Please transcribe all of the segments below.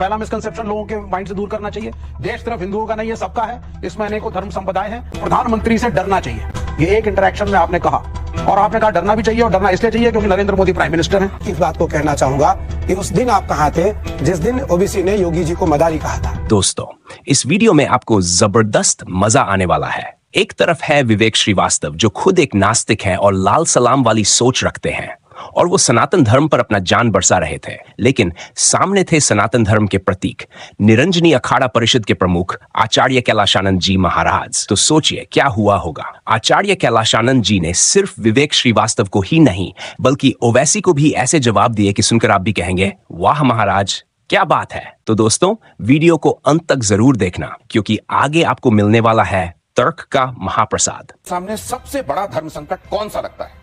पहला मिसकंसेप्शन लोगों के माइंड से दूर करना चाहिए। देश सिर्फ हिंदुओं का नहीं है, सबका है। इसमें अनेकों धर्म संप्रदाय हैं। प्रधानमंत्री से डरना चाहिए, ये एक इंटरेक्शन में आपने कहा। और आपने कहा डरना भी चाहिए, और डरना इसलिए चाहिए क्योंकि नरेंद्र मोदी प्राइम मिनिस्टर हैं। इस बात को कहना चाहूंगा कि उस दिन आप कहां थे जिस दिन ओबीसी ने योगी जी को मदारी कहा था। दोस्तों, इस वीडियो में आपको जबरदस्त मजा आने वाला है। एक तरफ है विवेक श्रीवास्तव, जो खुद एक नास्तिक हैं और लाल सलाम वाली सोच रखते हैं, और वो सनातन धर्म पर अपना जान बरसा रहे थे। लेकिन सामने थे सनातन धर्म के प्रतीक, निरंजनी अखाड़ा परिषद के प्रमुख आचार्य कैलाशानंद जी महाराज। तो सोचिए क्या हुआ होगा। आचार्य कैलाशानंद जी ने सिर्फ विवेक श्रीवास्तव को ही नहीं, बल्कि ओवैसी को भी ऐसे जवाब दिए कि सुनकर आप भी कहेंगे वाह महाराज, क्या बात है। तो दोस्तों, वीडियो को अंत तक जरूर देखना, क्योंकि आगे आपको मिलने वाला है तर्क का महाप्रसाद। सामने सबसे बड़ा धर्म संकट कौन सा लगता है?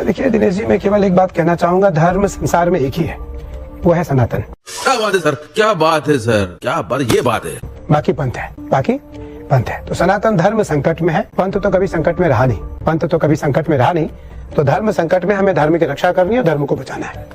देखिए दिनेश जी, मैं केवल एक बात कहना चाहूंगा, धर्म संसार में एक ही है, वो है सनातन। क्या बात है सर, क्या बात है सर, क्या बात, ये बात है। बाकी पंथ है, बाकी पंथ है। तो सनातन धर्म संकट में है, पंथ तो कभी संकट में रहा नहीं, पंथ तो कभी संकट में रहा नहीं। तो धर्म संकट में हमें धर्म की रक्षा करनी है, धर्म को बचाना है।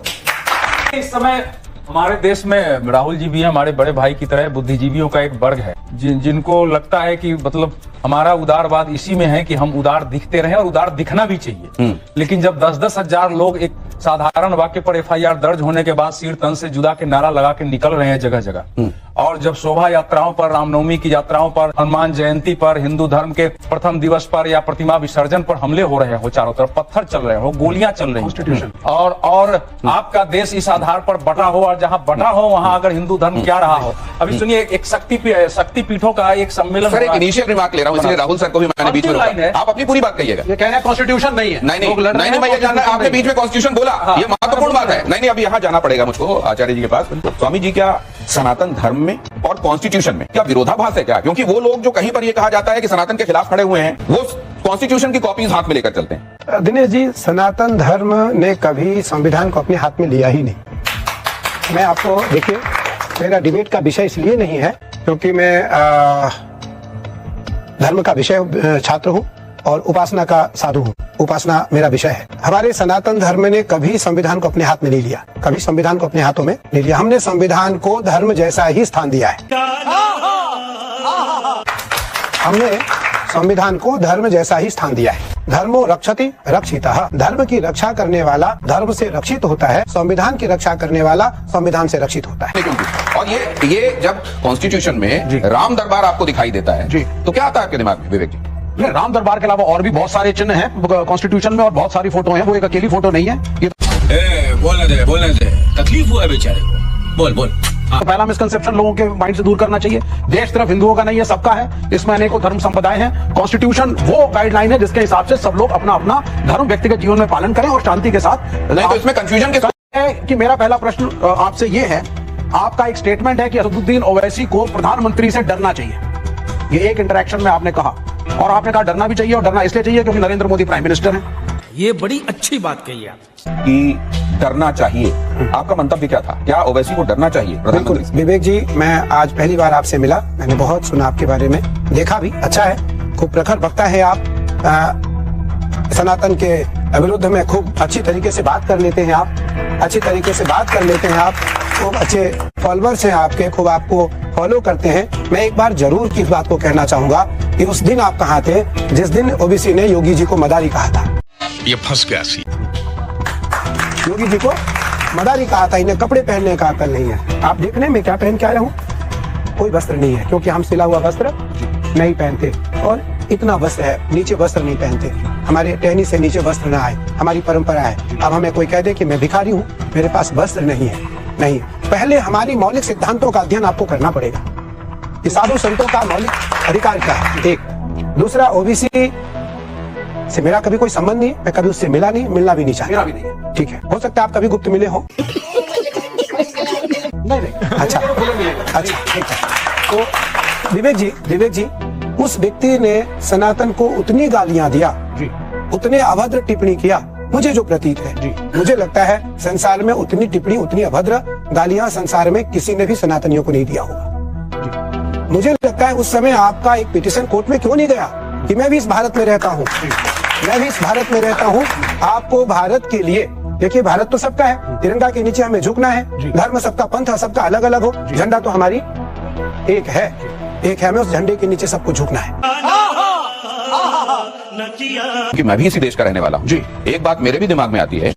इस समय हमारे देश में राहुल जी भी हैं, हमारे बड़े भाई की तरह बुद्धिजीवियों का एक वर्ग है जिनको लगता है कि मतलब हमारा उदारवाद इसी में है कि हम उदार दिखते रहें, और उदार दिखना भी चाहिए। लेकिन जब 10-10 हजार लोग एक साधारण वाक्य पर FIR दर्ज होने के बाद सिर तन से जुदा के नारा लगा के निकल रहे हैं जगह जगह, और जब शोभा यात्राओं पर, रामनवमी की यात्राओं पर, हनुमान जयंती पर, हिंदू धर्म के प्रथम दिवस पर या प्रतिमा विसर्जन पर हमले हो रहे हो, चारों तरफ पत्थर चल रहे हो, गोलियां चल रही हैं, और आपका देश इस आधार पर बटा हो, और जहां बटा हो वहां अगर हिंदू धर्म क्या रहा हो। अभी सुनिए, एक शक्तिपीठों का एक सम्मेलन। सर, एक इनिशियल रिमार्क ले रहा हूं, इसलिए राहुल सर को भी मैंने बीच में रोका। आप अपनी पूरी बात कहिएगा। ये कहना कॉन्स्टिट्यूशन नहीं है। नहीं, मैं ये जानना, आपने बीच में कॉन्स्टिट्यूशन बोला, ये महत्वपूर्ण बात है। नहीं, अभी यहाँ जाना पड़ेगा मुझको आचार्य जी के पास। स्वामी जी, क्या सनातन धर्म में और कॉन्स्टिट्यूशन में क्या विरोधाभास है क्या? क्योंकि वो लोग जो कहीं पर ये कहा जाता है कि सनातन के खिलाफ खड़े हुए हैं, वो कॉन्स्टिट्यूशन की कॉपीज हाथ में लेकर चलते हैं। दिनेश जी, सनातन धर्म ने कभी संविधान को अपने हाथ में लिया ही नहीं। मैं आपको देखिए, मेरा डिबेट का विषय इसलिए नहीं है क्योंकि मैं धर्म का विषय छात्र हूं और उपासना का साधु हूं। उपासना मेरा विषय है। हमारे सनातन धर्म ने कभी संविधान को अपने हाथ में नहीं लिया, कभी संविधान को अपने हाथों में नहीं लिया। हमने संविधान को धर्म जैसा ही स्थान दिया है। हमने संविधान को धर्म जैसा ही स्थान दिया है। धर्मो रक्षति रक्षितः, धर्म की रक्षा करने वाला धर्म से रक्षित होता है, संविधान की रक्षा करने वाला संविधान से रक्षित होता है। और ये जब कॉन्स्टिट्यूशन में राम दरबार आपको दिखाई देता है जी, तो क्या आता है आपके दिमाग में विवेक जी? राम दरबार के अलावा और भी बहुत सारे चिन्ह हैं कॉन्स्टिट्यूशन में, और बहुत सारी फोटो हैं। वो एक अकेली फोटो नहीं है। ये बोलने दे, तकलीफ हुआ है बेचारे को, बोल। तो पहला मिसकंसेप्शन लोगों के माइंड से दूर करना चाहिए। देश सिर्फ हिंदुओं का नहीं है, सबका है। इसमें अनेकों धर्म संप्रदाय हैं। कॉन्स्टिट्यूशन वो गाइडलाइन है जिसके हिसाब से सब लोग अपना अपना धर्म व्यक्तिगत जीवन में पालन करें और शांति के साथ। नहीं, तो इसमें कंफ्यूजन के साथ है कि मेरा पहला प्रश्न आपसे ये है, आपका एक स्टेटमेंट है कि असदुद्दीन ओवैसी को प्रधानमंत्री से डरना चाहिए, ये एक इंटरेक्शन में आपने कहा। और आपने कहा डरना भी चाहिए, और डरना इसलिए चाहिए क्योंकि नरेंद्र मोदी प्राइम मिनिस्टर हैं। ये बड़ी अच्छी बात कही आप कि डरना चाहिए। आपका मंतव्य क्या था? क्या ओवैसी को डरना चाहिए? बिल्कुल विवेक जी, मैं आज पहली बार आपसे मिला, मैंने बहुत सुना आपके बारे में, देखा भी, अच्छा है, खूब प्रखर वक्ता है आप। सनातन के विरुद्ध में खूब अच्छी तरीके से बात कर लेते हैं आप, अच्छी तरीके से बात कर लेते हैं आप, खूब अच्छे फॉलोअर्स हैं आपके, खूब आपको फॉलो करते हैं। मैं एक बार जरूर इस बात को कहना चाहूंगा कि उस दिन आप कहां थे जिस दिन ओबीसी ने योगी जी को मदारी कहा था। ये फंस गया सी। योगी जी को मदारी कहा था, इन्हें कपड़े पहनने का अकल नहीं है। आप देखने में क्या पहन के आया हूँ? कोई वस्त्र नहीं है, क्योंकि हम सिला हुआ वस्त्र नहीं पहनते, और इतना वस्त्र है, नीचे वस्त्र नहीं पहनते। हमारे टहनी से नीचे वस्त्र ना आए, हमारी परंपरा है। अब हमें कोई कह दे कि मैं भिखारी हूँ, मेरे पास वस्त्र नहीं है, नहीं। पहले हमारी मौलिक सिद्धांतों का अध्ययन आपको करना पड़ेगा कि साधु संतों का मौलिक अधिकार क्या है, एक। दूसरा, ओबीसी से मेरा कभी कोई संबंध नहीं है, मैं कभी उससे मिला नहीं, मिलना भी नहीं चाहता। मेरा भी नहीं। ठीक है, हो सकता है आप कभी गुप्त मिले हो। नहीं। अच्छा, ठीक है। तो विवेक जी, उस व्यक्ति ने सनातन को उतनी गालियां दिया जी, उतने अभद्र टिप्पणी किया, मुझे जो प्रतीत है जी, मुझे लगता है संसार में उतनी टिप्पणी, उतनी अभद्र गालियां संसार में किसी ने भी सनातनियों को नहीं दिया होगा। मुझे लगता है उस समय आपका एक पिटीशन कोर्ट में क्यों नहीं गया कि मैं भी इस भारत में रहता हूँ, मैं भी इस भारत में रहता हूँ, आपको भारत के लिए देखिए भारत तो सबका है, तिरंगा के नीचे हमें झुकना है। धर्म सबका, पंथ सबका अलग अलग हो, झंडा तो हमारी एक है, हमें उस झंडे के नीचे सबको झुकना है। कि मैं भी इसी देश का रहने वाला हूँ जी। एक बात मेरे भी दिमाग में आती है,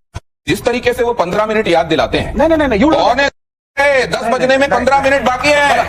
जिस तरीके से वो 15 मिनट याद दिलाते हैं, नहीं, कौन है? 10 बजने में 15 मिनट बाकी है।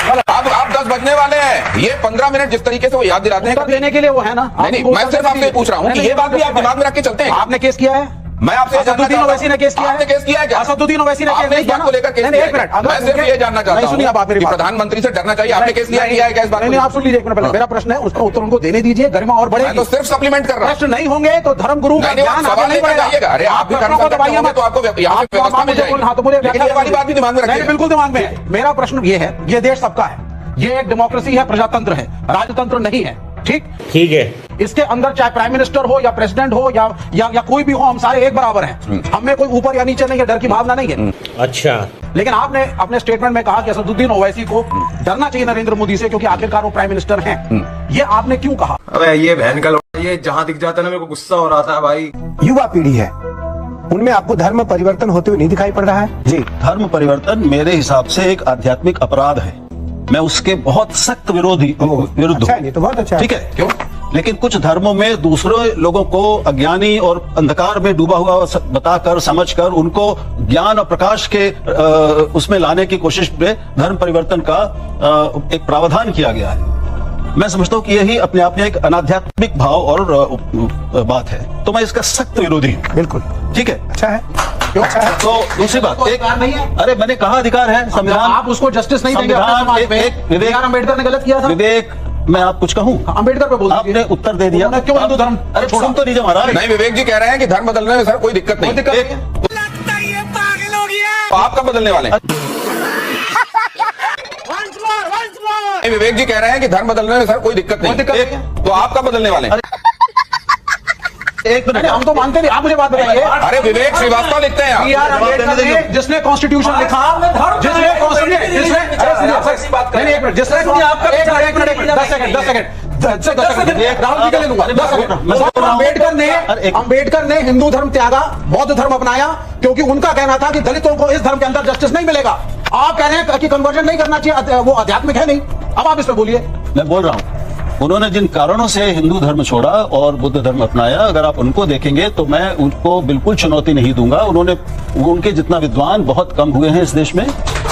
अब 10 बजने वाले हैं, ये 15 मिनट जिस तरीके से वो याद दिलाते हैं देने के लिए वो है ना। नहीं, मैं सिर्फ आपसे पूछ रहा हूँ कि ये बात भी आप दिमाग में रख के चलते हैं। आपने केस किया है? मैं आपसे असदुद्दीन ओवैसी ने केस किया है? आपने केस किया है क्या? असदुद्दीन ओवैसी ने केस आपने इस बात को लेकर केस किया है? एक मिनट, मैं सिर्फ ये जानना चाहता हूं सुनिए आप मेरी कि बात। प्रधानमंत्री से डरना चाहिए। आपने केस लिया है क्या इस बात को? नहीं, आप सुन लीजिए एक मिनट पहले। मेरा प्रश्न है, उसका उत्तर उनको देने दीजिए, गरिमा और बढ़ेगी। मैं तो सिर्फ सप्लीमेंट कर रहा हूं। प्रश्न नहीं होंगे तो धर्म गुरु का नहीं, ज्ञान सवाल आगे नहीं लेकर जाइएगा। अरे आप भी धर्म को दबाइए मत, तो आपको यहाँ पे व्यवस्था मिल जाएगी। हाँ तो बोले, लेकिन ये वाली बात भी दिमाग में रखिए। बिल्कुल दिमाग में है। मेरा प्रश्न ये है, ये देश सबका है, ये एक डेमोक्रेसी है, प्रजातंत्र है, राजतंत्र नहीं है। ठीक है। इसके अंदर चाहे प्राइम मिनिस्टर हो या प्रेसिडेंट हो या कोई भी हो, हम सारे एक बराबर हैं। हमें कोई ऊपर या नीचे नहीं है, डर की भावना नहीं है। अच्छा, लेकिन आपने अपने स्टेटमेंट में कहा कि असदुद्दीन ओवैसी को डरना चाहिए नरेंद्र मोदी से, क्योंकि आखिरकार वो प्राइम मिनिस्टर हैं। ये आपने क्यों कहा? अबे ये बहन का लौड़ा, ये जहाँ दिख जाता है ना मेरे को गुस्सा हो रहा था भाई। युवा पीढ़ी है, उनमें आपको धर्म परिवर्तन होते हुए नहीं दिखाई पड़ रहा है? जी, धर्म परिवर्तन मेरे हिसाब से एक आध्यात्मिक अपराध है। मैं उसके बहुत सख्त विरुद्ध अच्छा है, ये तो बहुत अच्छा है। ठीक है, क्यों? लेकिन कुछ धर्मों में दूसरे लोगों को अज्ञानी और अंधकार में डूबा हुआ बताकर, समझकर उनको ज्ञान और प्रकाश के उसमें लाने की कोशिश में धर्म परिवर्तन का एक प्रावधान किया गया है। मैं समझता हूँ कि यही अपने आप में एक अनाध्यात्मिक भाव और बात है, तो मैं इसका सख्त विरोधी हूँ। बिल्कुल ठीक है, अच्छा है। क्यों अच्छा है? तो दूसरी बात, एक नहीं है। अरे मैंने कहा अधिकार है, संविधान। आप उसको जस्टिस नहीं देंगे अपने समाज में। विवेक अम्बेडकर ने गलत किया था। विवेक, मैं आप कुछ कहूँ? अम्बेडकर पे बोल आपने उत्तर दे दिया। क्यों हिंदू धर्म? अरे सुन तो लीजिए महाराज। नहीं, विवेक जी कह रहे हैं कि धर्म बदलने में सर कोई दिक्कत नहीं। तो आप कब बदलने वाले हैं? नहीं, विवेक जी कह रहे हैं कि धर्म बदलने में सर कोई दिक्कत नहीं। तो आप कब बदलने वाले हैं? एक मिनट, हम तो मानते नहीं। आप मुझे बात बताइए। अरे विवेक श्रीवास्तव लिखते हैं बी आर अम्बेडकर ने, जिसने कॉन्स्टिट्यूशन लिखा, जिसने एक मिनट 10 सेकंड राहुल जी के लिए लूंगा। 10 सेकंड। अम्बेडकर ने हिंदू धर्म त्यागा, बौद्ध धर्म अपनाया, क्योंकि उनका कहना था कि दलितों को इस धर्म के अंदर जस्टिस नहीं मिलेगा। आप कह रहे हैं कि कन्वर्जन नहीं करना चाहिए, वो आध्यात्मिक है नहीं। अब आप इस पे बोलिए। मैं बोल रहा हूँ, उन्होंने जिन कारणों से हिंदू धर्म छोड़ा और बुद्ध धर्म अपनाया, अगर आप उनको देखेंगे तो मैं उनको बिल्कुल चुनौती नहीं दूंगा। उनके जितना विद्वान बहुत कम हुए हैं इस देश में,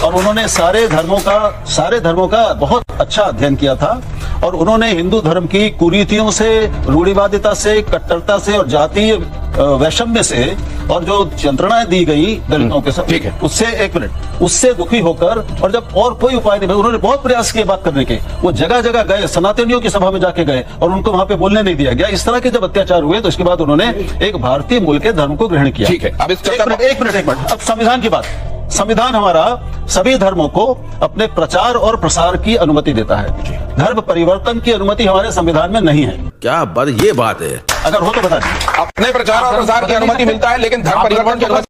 और उन्होंने सारे धर्मों का बहुत अच्छा अध्ययन किया था, और उन्होंने हिंदू धर्म की कुरीतियों से, रूढ़िवादिता से, कट्टरता से और जातीय वैषम्य से, और जो यंत्रणाएं दी गई दलितों के साथ, ठीक है, उससे दुखी होकर, और जब और कोई उपाय नहीं, उन्होंने बहुत प्रयास किए बात करने के। वो जगह जगह गए, सनातनियों की सभा में जाके गए, और उनको वहां पे बोलने नहीं दिया गया। इस तरह के जब अत्याचार हुए तो इसके बाद उन्होंने एक भारतीय मूल के धर्म को ग्रहण किया। ठीक है, अब एक मिनट। अब संविधान की बात। संविधान हमारा सभी धर्मों को अपने प्रचार और प्रसार की अनुमति देता है। धर्म परिवर्तन की अनुमति हमारे संविधान में नहीं है। क्या बात, ये बात है। अगर हो तो बता दीजिए। अपने प्रचार और प्रसार की अनुमति मिलता है, लेकिन धर्म परिवर्तन की अनुमति